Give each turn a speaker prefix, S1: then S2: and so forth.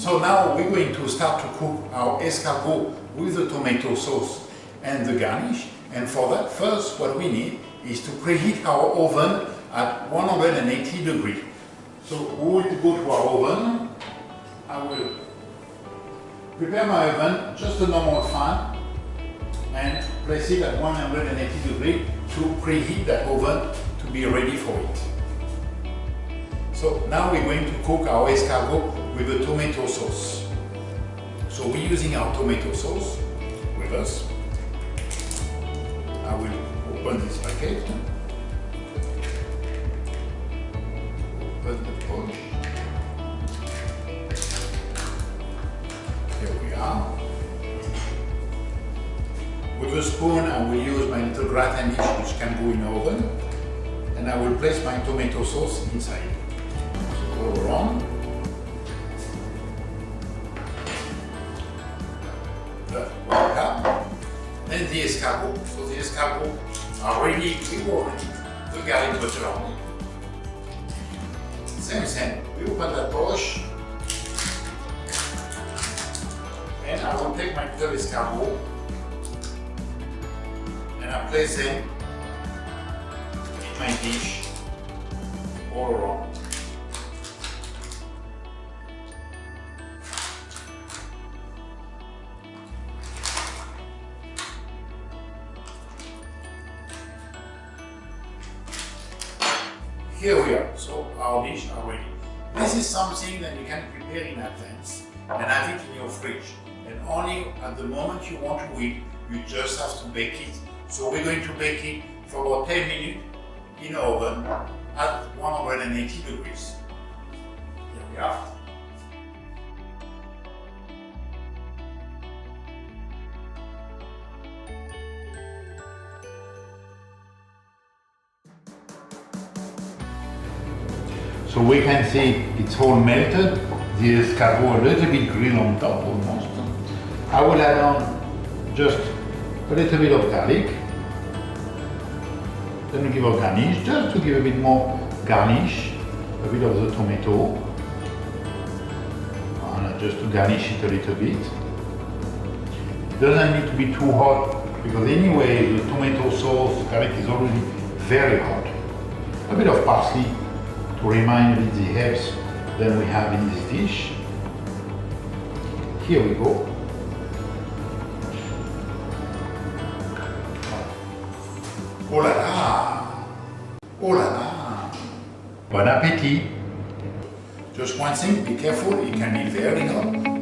S1: So now we're going to start to cook our escargot with the tomato sauce and the garnish. And for that, first what we need is to preheat our oven at 180 degrees. So we will go to our oven. I will prepare my oven, just a normal fan, and place it at 180 degrees to preheat that oven to be ready for it. So now we're going to cook our escargot with the tomato sauce. So we're using our tomato sauce with us. I will open this packet. Open the pouch. Here we are. With a spoon, I will use my little garnish, which can go in the oven, and I will place my tomato sauce inside. So go around. Then the escargot. So the escargot are ready to warm the garlic butter on. Same. We open the pouch, and I will take my little escargot and I place them in my dish all around. Here we are, so our dish are ready. This is something that you can prepare in advance and have it in your fridge. And only at the moment you want to eat, you just have to bake it. So we're going to bake it for about 10 minutes in the oven at 180 degrees. Here we are. So we can see it's all melted, the escargot a little bit grilled on top almost. I will add on just a little bit of garlic. Then we give a garnish, just to give a bit more garnish, a bit of the tomato. And just to garnish it a little bit. It doesn't need to be too hot, because anyway the tomato sauce, garlic is already very hot. A bit of parsley, to remind me the herbs that we have in this dish. Here we go. Oh la la! Oh la la! Bon appétit! Just one thing, be careful, it can be very hot.